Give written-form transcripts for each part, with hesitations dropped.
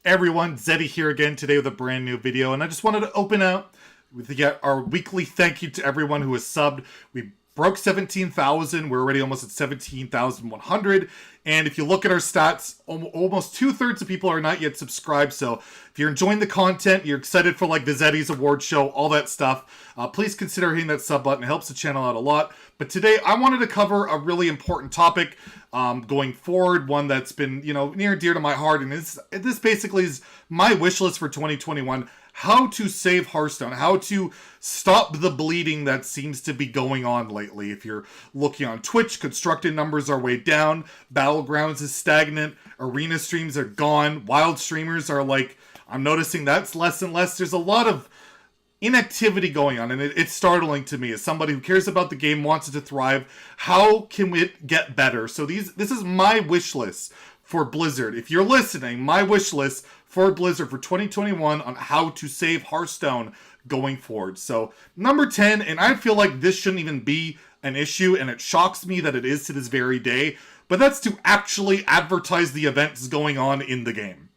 Everyone, Zeddy here again today with a brand new video, and I just wanted to open out with our weekly thank you to everyone who has subbed. We broke 17,000, we're already almost at 17,100, and if you look at our stats, almost 2/3 of people are not yet subscribed, so if you're enjoying the content, you're excited for like the Zeddy's award show, all that stuff, please consider hitting that sub button. It helps the channel out a lot. But today I wanted to cover a really important topic going forward, one that's been, near and dear to my heart, and this basically is my wish list for 2021. How to save Hearthstone, how to stop the bleeding that seems to be going on lately. If you're looking on Twitch, constructed numbers are way down, Battlegrounds is stagnant, arena streams are gone, wild streamers are like, I'm noticing that's less and less. There's a lot of inactivity going on, and it's startling to me as somebody who cares about the game, wants it to thrive. How can it get better? So this is my wish list for Blizzard. If you're listening, my wish list for Blizzard for 2021 on how to save Hearthstone going forward. So number 10, and I feel like this shouldn't even be an issue, and it shocks me that it is to this very day, but that's to actually advertise the events going on in the game.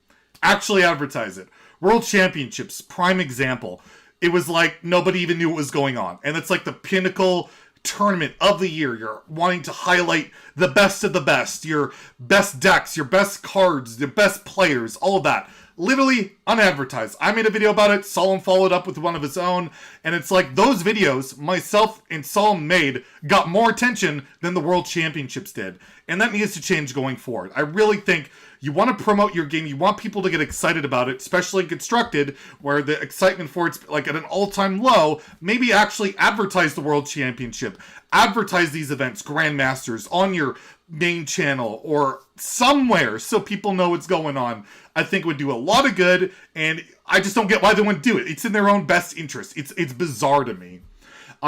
Actually advertise it. World Championships, prime example. It was like nobody even knew what was going on. And it's like the pinnacle tournament of the year. You're wanting to highlight the best of the best, your best decks, your best cards, your best players, all of that. Literally unadvertised. I made a video about it. Solemn followed up with one of his own. And it's like those videos myself and Solemn made got more attention than the World Championships did. And that needs to change going forward. I really think you want to promote your game. You want people to get excited about it, especially constructed, where the excitement for it's like at an all-time low. Maybe actually advertise the World Championship. Advertise these events, Grandmasters, on your main channel or somewhere so people know what's going on. I think it would do a lot of good, and I just don't get why they wouldn't do it. It's in their own best interest. It's bizarre to me.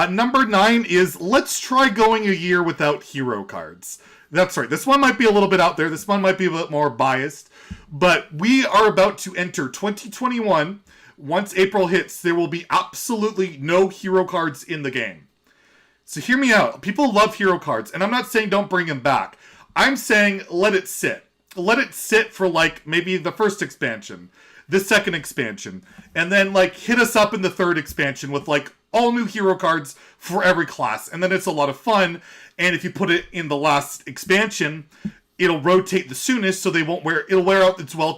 Number 9 is let's try going a year without hero cards. That's right. This one might be a little bit out there. This one might be a bit more biased. But we are about to enter 2021. Once April hits, there will be absolutely no hero cards in the game. So hear me out. People love hero cards. And I'm not saying don't bring them back. I'm saying let it sit. Let it sit for like maybe the first expansion, the second expansion. And then like hit us up in the third expansion with like all new hero cards for every class. And then it's a lot of fun. And if you put it in the last expansion, it'll rotate the soonest, so they won't it'll wear out its the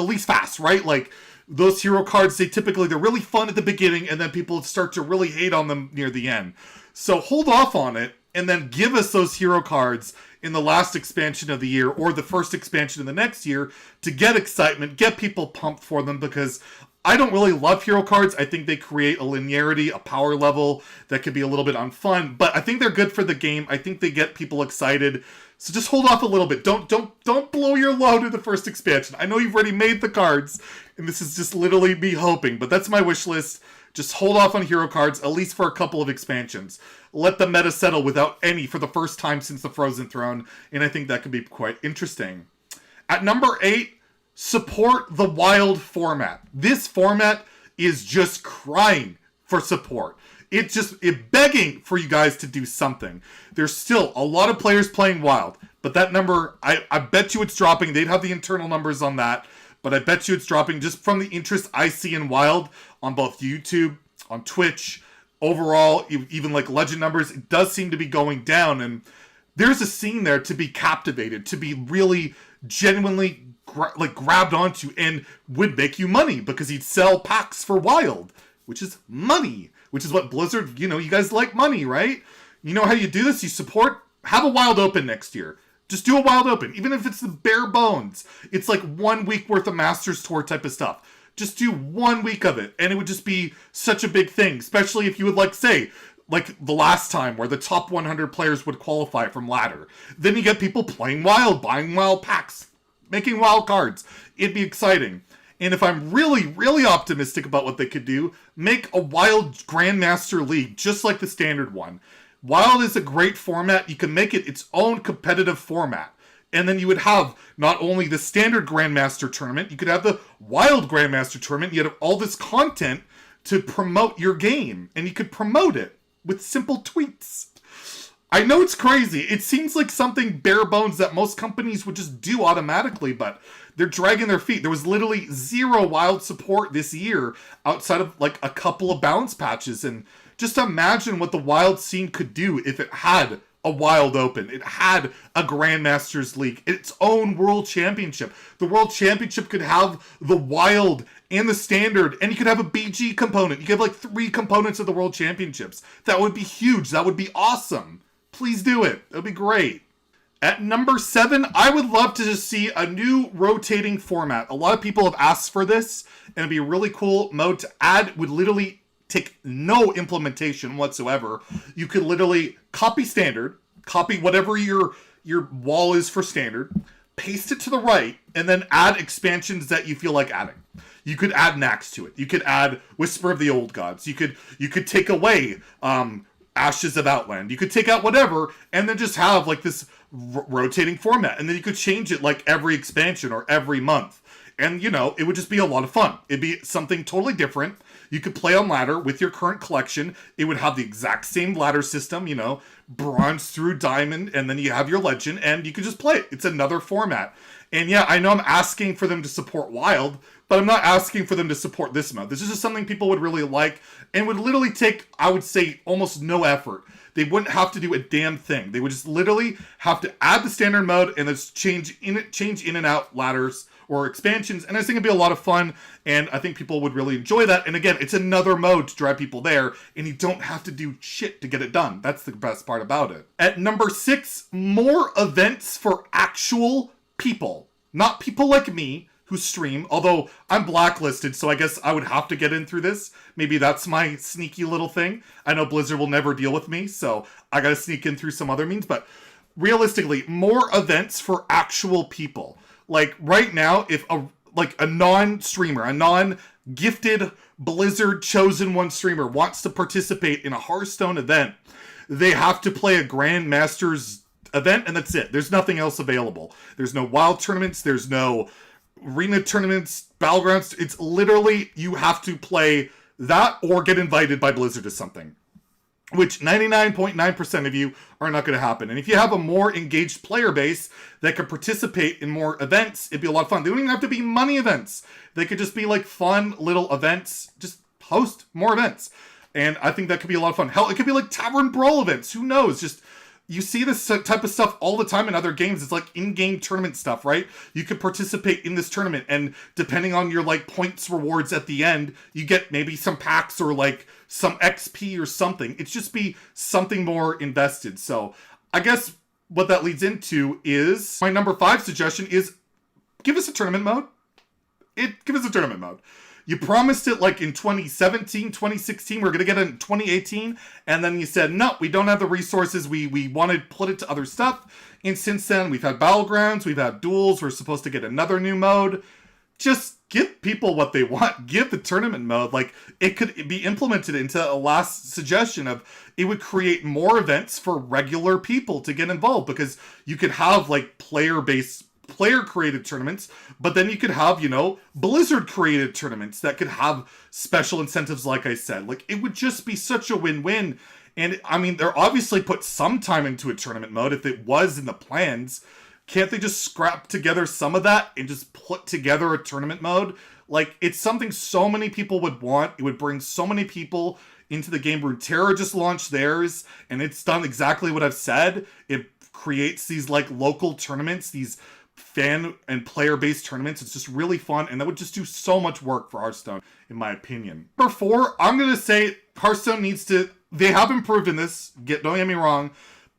least fast, right? Like those hero cards, they're really fun at the beginning, and then people start to really hate on them near the end. So hold off on it, and then give us those hero cards in the last expansion of the year or the first expansion of the next year to get excitement, get people pumped for them, because I don't really love hero cards. I think they create a linearity, a power level that could be a little bit unfun, but I think they're good for the game. I think they get people excited. So just hold off a little bit. Don't blow your load in the first expansion. I know you've already made the cards, and this is just literally me hoping, but that's my wish list. Just hold off on hero cards, at least for a couple of expansions. Let the meta settle without any for the first time since the Frozen Throne, and I think that could be quite interesting. At number 8, support the wild format. This format is just crying for support. It's begging for you guys to do something. There's still a lot of players playing wild, but that number, I bet you it's dropping. They'd have the internal numbers on that, but I bet you it's dropping just from the interest I see in wild on both YouTube, on Twitch, overall, even like legend numbers. It does seem to be going down, and there's a scene there to be captivated, to be really genuinely grabbed onto, and would make you money because he'd sell packs for wild, which is money, which is what Blizzard, you guys like money, right? You know how you do this? You have a wild open next year. Just do a wild open, even if it's the bare bones. It's like 1 week worth of Masters Tour type of stuff. Just do 1 week of it, and it would just be such a big thing, especially if you would say the last time where the top 100 players would qualify from ladder. Then you get people playing wild, buying wild packs, making wild cards. It'd be exciting. And if I'm really, really optimistic about what they could do, make a wild Grandmaster League, just like the standard one. Wild is a great format. You can make it its own competitive format. And then you would have not only the standard Grandmaster tournament, you could have the wild Grandmaster tournament. You have all this content to promote your game. And you could promote it with simple tweets. I know it's crazy. It seems like something bare bones that most companies would just do automatically, but they're dragging their feet. There was literally zero wild support this year outside of like a couple of balance patches. And just imagine what the wild scene could do if it had a wild open. It had a Grandmasters League, its own world championship. The world championship could have the wild and the standard, and you could have a BG component. You could have like 3 components of the world championships. That would be huge. That would be awesome. Please do it. It would be great. At number 7, I would love to just see a new rotating format. A lot of people have asked for this, and it'd be a really cool mode to add. Would literally take no implementation whatsoever. You could literally copy standard, copy whatever your wall is for standard, paste it to the right, and then add expansions that you feel like adding. You could add Nax to it. You could add Whisper of the Old Gods. You could take away Ashes of Outland. You could take out whatever, and then just have like this rotating format. And then you could change it like every expansion or every month. And, you know, it would just be a lot of fun. It'd be something totally different. You could play on ladder with your current collection. It would have the exact same ladder system, you know, bronze through diamond, and then you have your legend, and you could just play it. It's another format. And yeah, I know I'm asking for them to support wild, but I'm not asking for them to support this mode. This is just something people would really like, and would literally take, I would say, almost no effort. They wouldn't have to do a damn thing. They would just literally have to add the standard mode and then change in and out ladders or expansions, and I think it'd be a lot of fun, and I think people would really enjoy that. And again, it's another mode to drive people there, and you don't have to do shit to get it done. That's the best part about it. At number 6, more events for actual people. Not people like me who stream, although I'm blacklisted, so I guess I would have to get in through this. Maybe that's my sneaky little thing. I know Blizzard will never deal with me, so I gotta sneak in through some other means, but realistically, more events for actual people. Like, right now, if a non-streamer, a non-gifted Blizzard Chosen One streamer wants to participate in a Hearthstone event, they have to play a Grandmasters event, and that's it. There's nothing else available. There's no wild tournaments, there's no arena tournaments, battlegrounds. It's literally, you have to play that or get invited by Blizzard to something, which 99.9% of you are not going to happen. And if you have a more engaged player base that could participate in more events, it'd be a lot of fun. They don't even have to be money events. They could just be like fun little events. Just host more events. And I think that could be a lot of fun. Hell, it could be like Tavern Brawl events. Who knows? Just, you see this type of stuff all the time in other games. It's like in-game tournament stuff, right? You could participate in this tournament, and depending on your like points rewards at the end, you get maybe some packs or like some XP or something. It's just be something more invested. So I guess what that leads into is my number 5 suggestion is give us a tournament mode. Give us a tournament mode. You promised it like in 2017, 2016, we're going to get it in 2018. And then you said, no, we don't have the resources. We want to put it to other stuff. And since then, we've had Battlegrounds, we've had Duels. We're supposed to get another new mode. Just give people what they want. Give the tournament mode. Like, it could be implemented into a last suggestion of, it would create more events for regular people to get involved, because you could have like player-created tournaments, but then you could have, you know, Blizzard-created tournaments that could have special incentives, like I said. Like, it would just be such a win-win. And, I mean, they're obviously put some time into a tournament mode if it was in the plans. Can't they just scrap together some of that and just put together a tournament mode? Like, it's something so many people would want. It would bring so many people into the game. Runeterra just launched theirs, and it's done exactly what I've said. It creates these, like, local tournaments, these fan and player-based tournaments. It's just really fun, and that would just do so much work for Hearthstone, in my opinion. Number 4, I'm going to say Hearthstone needs to... They have improved in this, don't get me wrong,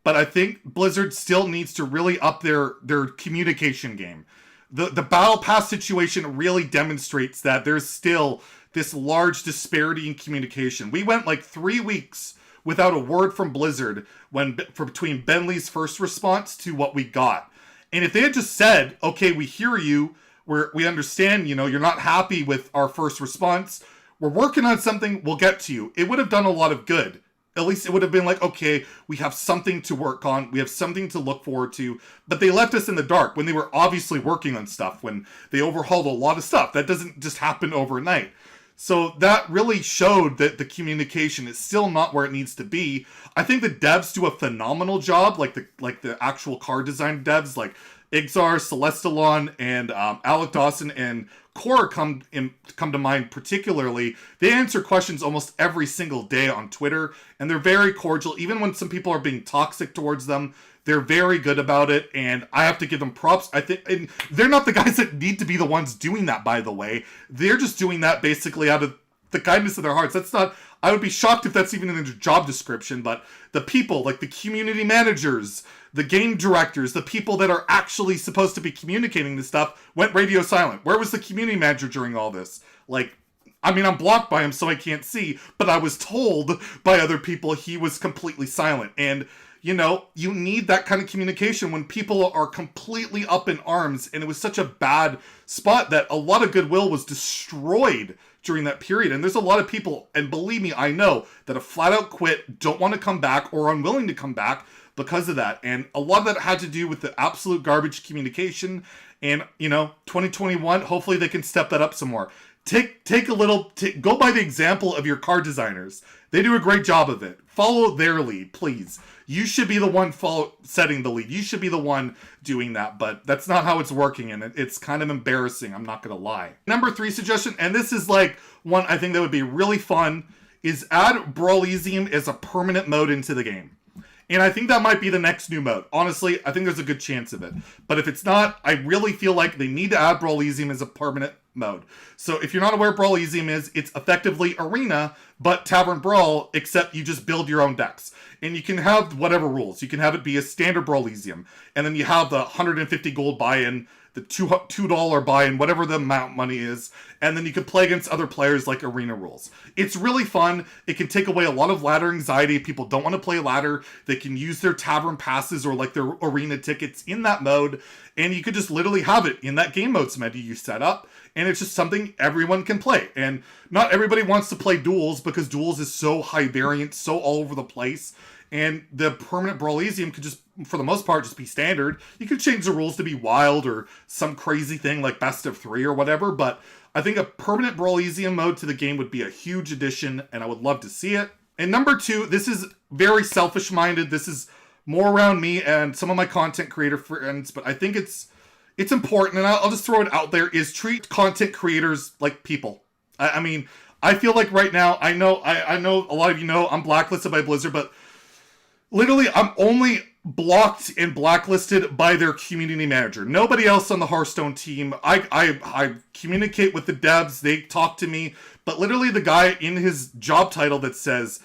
but I think Blizzard still needs to really up their communication game. The Battle Pass situation really demonstrates that there's still this large disparity in communication. We went like 3 weeks without a word from Blizzard between Bentley's first response to what we got. And if they had just said, okay, we hear you, we understand, you know, you're not happy with our first response, we're working on something, we'll get to you, it would have done a lot of good. At least it would have been like, okay, we have something to work on, we have something to look forward to. But they left us in the dark when they were obviously working on stuff, when they overhauled a lot of stuff. That doesn't just happen overnight. So that really showed that the communication is still not where it needs to be. I think the devs do a phenomenal job, like the actual card design devs, like Ixar, Celestalon, and Alec Dawson and Core come to mind particularly. They answer questions almost every single day on Twitter, and they're very cordial. Even when some people are being toxic towards them, they're very good about it, and I have to give them props. I think, and they're not the guys that need to be the ones doing that, by the way. They're just doing that basically out of the kindness of their hearts. That's not, I would be shocked if that's even in their job description, but the people, like the community managers, the game directors, the people that are actually supposed to be communicating this stuff, went radio silent. Where was the community manager during all this? Like, I mean, I'm blocked by him, so I can't see, but I was told by other people he was completely silent. And you know, you need that kind of communication when people are completely up in arms, and it was such a bad spot that a lot of goodwill was destroyed during that period. And there's a lot of people, and believe me, I know, that have flat out quit, don't want to come back, or unwilling to come back because of that. And a lot of that had to do with the absolute garbage communication. And, you know, 2021, hopefully they can step that up some more. Take a little, go by the example of your card designers. They do a great job of it. Follow their lead, please. You should be the one setting the lead. You should be the one doing that, but that's not how it's working, and it's kind of embarrassing, I'm not gonna lie. Number 3 suggestion, and this is like one I think that would be really fun, is add Brawliseum as a permanent mode into the game. And I think that might be the next new mode. Honestly, I think there's a good chance of it. But if it's not, I really feel like they need to add Brawliseum as a permanent mode. So if you're not aware what Brawliseum is, it's effectively Arena, but Tavern Brawl, except you just build your own decks. And you can have whatever rules. You can have it be a standard Brawliseum. And then you have the 150 gold buy-in, the $2 buy-in, whatever the amount money is, and then you can play against other players like arena rules. It's really fun. It can take away a lot of ladder anxiety. If people don't want to play ladder, they can use their tavern passes or like their arena tickets in that mode, and you could just literally have it in that game modes menu you set up, and it's just something everyone can play. And not everybody wants to play duels because duels is so high variant, so all over the place. And the permanent Brawliseum could just, for the most part, just be standard. You could change the rules to be wild or some crazy thing like best of 3 or whatever, but I think a permanent Brawliseum mode to the game would be a huge addition, and I would love to see it. And number 2, this is very selfish-minded. This is more around me and some of my content creator friends, but I think it's important, and I'll just throw it out there, is treat content creators like people. I mean, I feel like right now, I know a lot of you know I'm blacklisted by Blizzard, but literally, I'm only blocked and blacklisted by their community manager. Nobody else on the Hearthstone team. I communicate with the devs. They talk to me. But literally, the guy in his job title that says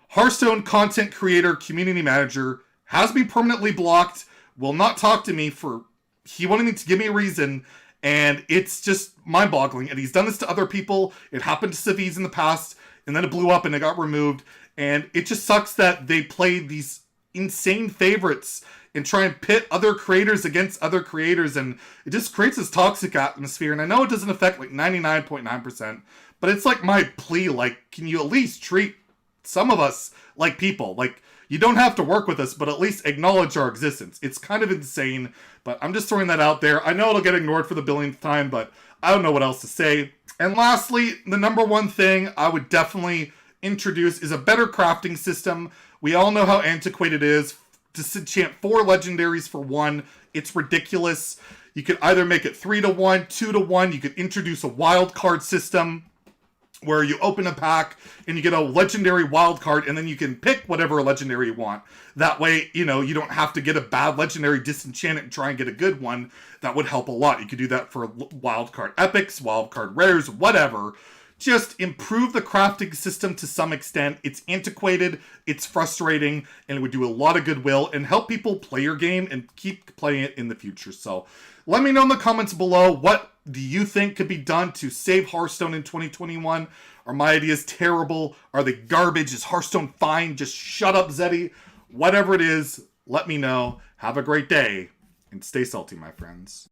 Hearthstone content creator community manager has me permanently blocked, will not talk to me for, he wanted to give me a reason, and it's just mind-boggling. And he's done this to other people. It happened to Civies in the past, and then it blew up and it got removed. And it just sucks that they play these insane favorites and try and pit other creators against other creators, and it just creates this toxic atmosphere. And I know it doesn't affect like 99.9%, but it's like my plea, like, can you at least treat some of us like people? Like, you don't have to work with us, but at least acknowledge our existence. It's kind of insane, but I'm just throwing that out there. I know it'll get ignored for the billionth time, but I don't know what else to say. And lastly, the number one thing I would definitely introduce is a better crafting system. We all know how antiquated it is to chant 4 legendaries for 1. It's ridiculous. You could either make it 3 to 1, 2 to 1. You could introduce a wild card system where you open a pack and you get a legendary wild card, and then you can pick whatever legendary you want. That way, you know, you don't have to get a bad legendary, disenchant it, and try and get a good one. That would help a lot. You could do that for wild card epics, wild card rares, whatever. Just improve the crafting system to some extent. It's antiquated, it's frustrating, and it would do a lot of goodwill and help people play your game and keep playing it in the future. So let me know in the comments below, what do you think could be done to save Hearthstone in 2021? Are my ideas terrible? Are they garbage? Is Hearthstone fine? Just shut up, Zeddy. Whatever it is, let me know. Have a great day, and stay salty, my friends.